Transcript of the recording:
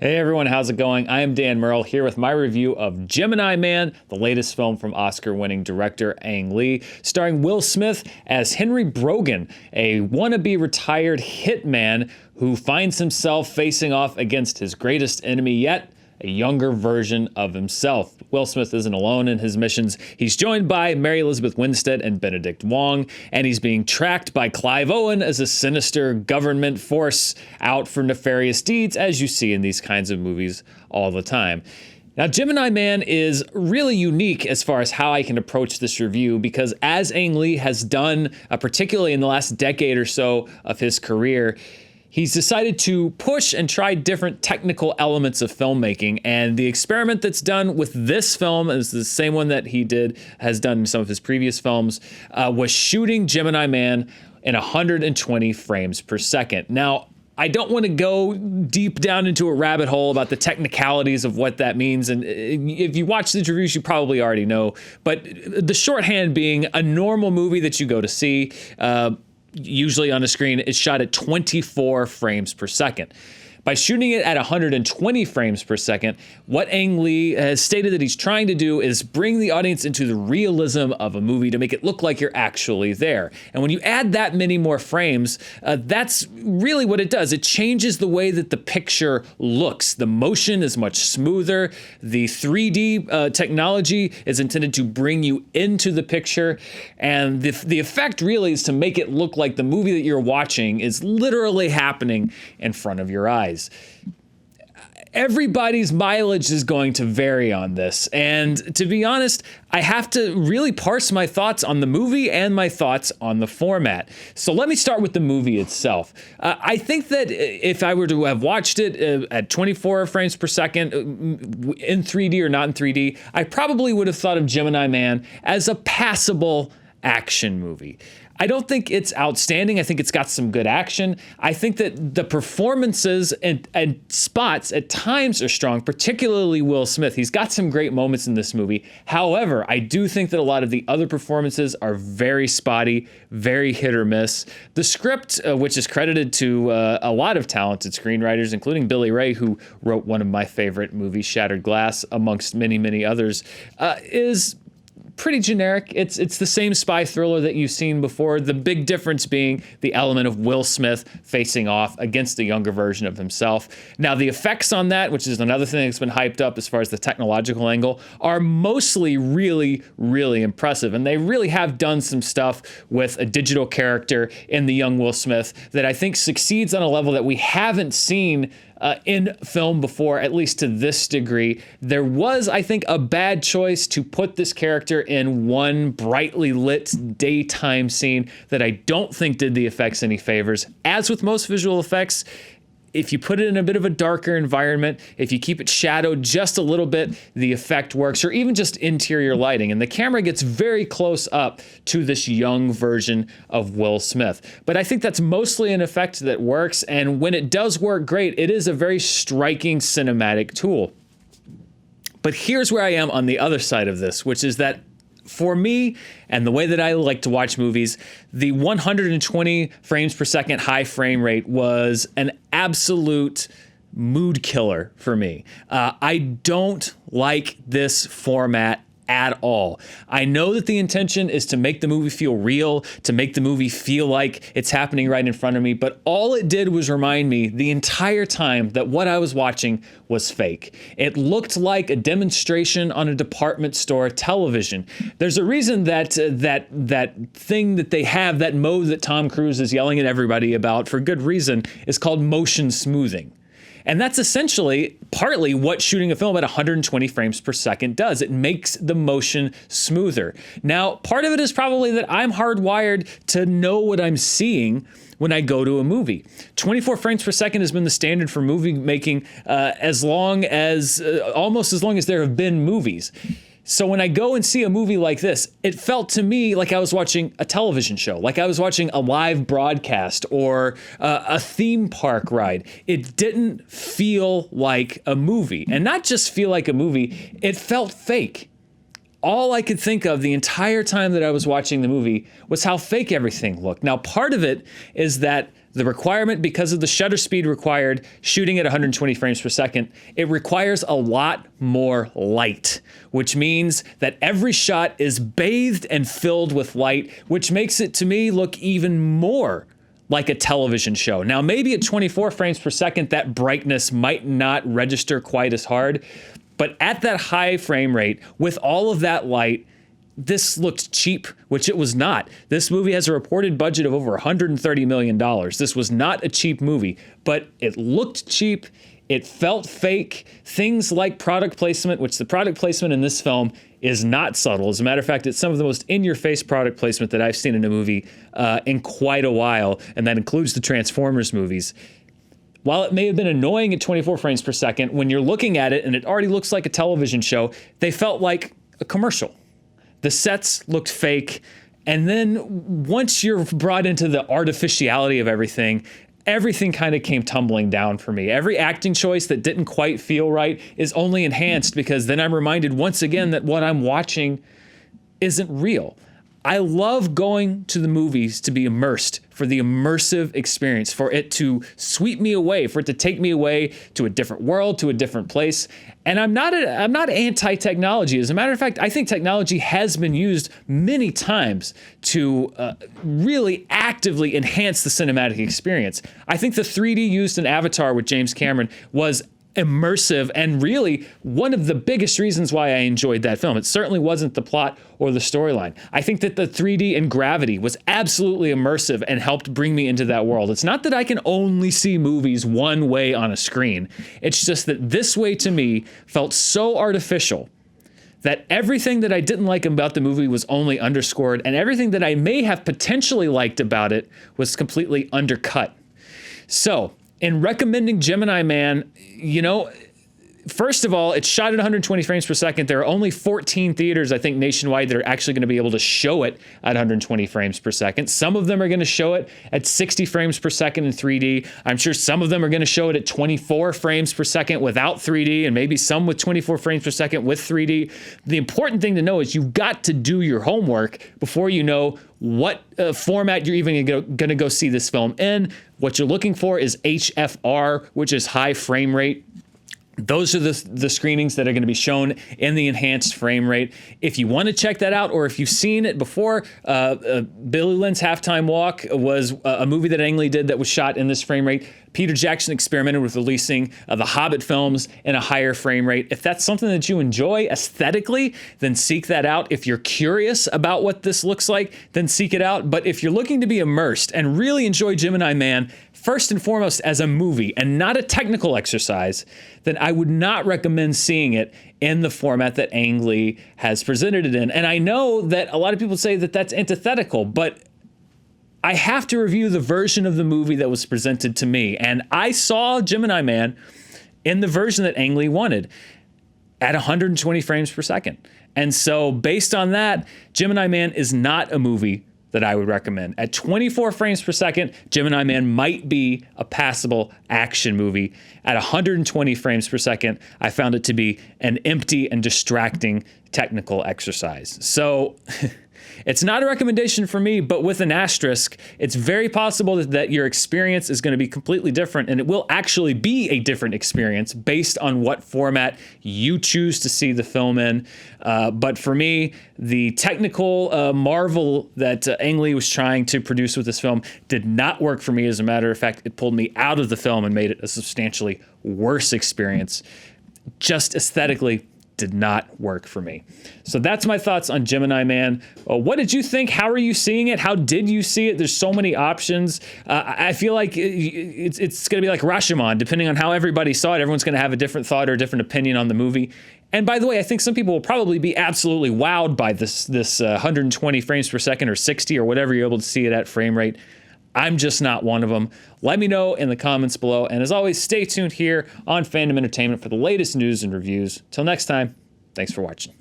Hey everyone, how's it going? I am Dan Murrell here with my review of Gemini Man, the latest film from Oscar-winning director Ang Lee, starring Will Smith as Henry Brogan, a wannabe retired hitman who finds himself facing off against his greatest enemy yet, a younger version of himself. Will Smith isn't alone in his missions. He's joined by Mary Elizabeth Winstead and Benedict Wong, and he's being tracked by Clive Owen as a sinister government force out for nefarious deeds, as you see in these kinds of movies all the time. Now, Gemini Man is really unique as far as how I can approach this review because as Ang Lee has done, particularly in the last decade or so of his career, he's decided to push and try different technical elements of filmmaking, and the experiment that's done with this film is the same one that has done in some of his previous films, was shooting Gemini Man in 120 frames per second. Now, I don't want to go deep down into a rabbit hole about the technicalities of what that means, and if you watch these reviews, you probably already know, but the shorthand being a normal movie that you go to see, usually on a screen, is shot at 24 frames per second. By shooting it at 120 frames per second, what Ang Lee has stated that he's trying to do is bring the audience into the realism of a movie to make it look like you're actually there. And when you add that many more frames, that's really what it does. It changes the way that the picture looks. The motion is much smoother. The 3D technology is intended to bring you into the picture. And the effect really is to make it look like the movie that you're watching is literally happening in front of your eyes. Everybody's mileage is going to vary on this. And to be honest, I have to really parse my thoughts on the movie and my thoughts on the format. So let me start with the movie itself. I think that if I were to have watched it at 24 frames per second in 3D or not in 3D, I probably would have thought of Gemini Man as a passable action movie. I don't think it's outstanding. I think it's got some good action. I think that the performances and spots at times are strong, particularly Will Smith. He's got some great moments in this movie. However, I do think that a lot of the other performances are very spotty, very hit or miss. The script, which is credited to a lot of talented screenwriters, including Billy Ray, who wrote one of my favorite movies, Shattered Glass, amongst many, many others, is pretty generic. It's the same spy thriller that you've seen before. The big difference being the element of Will Smith facing off against a younger version of himself. Now, the effects on that, which is another thing that's been hyped up as far as the technological angle, are mostly really, really impressive. And they really have done some stuff with a digital character in the young Will Smith that I think succeeds on a level that we haven't seen in film before, at least to this degree. There was, I think, a bad choice to put this character in one brightly lit daytime scene that I don't think did the effects any favors. As with most visual effects, if you put it in a bit of a darker environment, if you keep it shadowed just a little bit, the effect works, or even just interior lighting. And the camera gets very close up to this young version of Will Smith. But I think that's mostly an effect that works. And when it does work great, it is a very striking cinematic tool. But here's where I am on the other side of this, which is that for me, and the way that I like to watch movies, the 120 frames per second high frame rate was an absolute mood killer for me. I don't like this format at all. I know that the intention is to make the movie feel real, to make the movie feel like it's happening right in front of me, but all it did was remind me the entire time that what I was watching was fake. It looked like a demonstration on a department store television. There's a reason that that thing that they have, that mode that Tom Cruise is yelling at everybody about for good reason, is called motion smoothing. And that's essentially partly what shooting a film at 120 frames per second does. It makes the motion smoother. Now, part of it is probably that I'm hardwired to know what I'm seeing when I go to a movie. 24 frames per second has been the standard for movie making almost as long as there have been movies. So when I go and see a movie like this, it felt to me like I was watching a television show, like I was watching a live broadcast or a theme park ride. It didn't feel like a movie, and not just feel like a movie, it felt fake. all I could think of the entire time that I was watching the movie was how fake everything looked. Now, part of it is that the requirement, because of the shutter speed required, shooting at 120 frames per second, it requires a lot more light, which means that every shot is bathed and filled with light, which makes it, to me, look even more like a television show. Now, maybe at 24 frames per second, that brightness might not register quite as hard, but at that high frame rate, with all of that light, this looked cheap, which it was not. This movie has a reported budget of over $130 million. This was not a cheap movie, but it looked cheap. It felt fake. Things like product placement, which the product placement in this film is not subtle. As a matter of fact, it's some of the most in-your-face product placement that I've seen in a movie in quite a while, and that includes the Transformers movies. While it may have been annoying at 24 frames per second, when you're looking at it and it already looks like a television show, they felt like a commercial. The sets looked fake. And then once you're brought into the artificiality of everything kind of came tumbling down for me. Every acting choice that didn't quite feel right is only enhanced because then I'm reminded once again that what I'm watching isn't real. I love going to the movies to be immersed, for the immersive experience, for it to sweep me away, for it to take me away to a different world, to a different place. And I'm not anti-technology. As a matter of fact, I think technology has been used many times to really actively enhance the cinematic experience. I think the 3D used in Avatar with James Cameron was immersive and really one of the biggest reasons why I enjoyed that film. It certainly wasn't the plot or the storyline. I think that the 3D in Gravity was absolutely immersive and helped bring me into that world. It's not that I can only see movies one way on a screen. It's just that this way to me felt so artificial that everything that I didn't like about the movie was only underscored, and everything that I may have potentially liked about it was completely undercut. So, in recommending Gemini Man, first of all, it's shot at 120 frames per second. There are only 14 theaters, I think, nationwide that are actually going to be able to show it at 120 frames per second. Some of them are going to show it at 60 frames per second in 3D. I'm sure some of them are going to show it at 24 frames per second without 3D, and maybe some with 24 frames per second with 3D. The important thing to know is you've got to do your homework before you know what format you're even going to go see this film in. What you're looking for is HFR, which is high frame rate. Those are the screenings that are going to be shown in the enhanced frame rate. If you want to check that out, or if you've seen it before, Billy Lynn's Halftime Walk was a movie that Ang Lee did that was shot in this frame rate. Peter Jackson experimented with releasing the Hobbit films in a higher frame rate. If that's something that you enjoy aesthetically, then seek that out. If you're curious about what this looks like, then seek it out. But if you're looking to be immersed and really enjoy Gemini Man, first and foremost as a movie and not a technical exercise, then I would not recommend seeing it in the format that Ang Lee has presented it in. And I know that a lot of people say that that's antithetical, but I have to review the version of the movie that was presented to me. And I saw Gemini Man in the version that Ang Lee wanted at 120 frames per second. And so based on that, Gemini Man is not a movie that I would recommend. At 24 frames per second, Gemini Man might be a passable action movie. At 120 frames per second, I found it to be an empty and distracting technical exercise. So it's not a recommendation for me, but with an asterisk, it's very possible that your experience is going to be completely different, and it will actually be a different experience based on what format you choose to see the film in. But for me, the technical marvel that Ang Lee was trying to produce with this film did not work for me. As a matter of fact, it pulled me out of the film and made it a substantially worse experience. Just aesthetically, did not work for me. So that's my thoughts on Gemini Man. What did you think? How are you seeing it? How did you see it? There's so many options. I feel like it's going to be like Rashomon. Depending on how everybody saw it, everyone's going to have a different thought or a different opinion on the movie. And by the way, I think some people will probably be absolutely wowed by this 120 frames per second or 60 or whatever you're able to see it at frame rate. I'm just not one of them. Let me know in the comments below. And as always, stay tuned here on Fandom Entertainment for the latest news and reviews. Till next time, thanks for watching.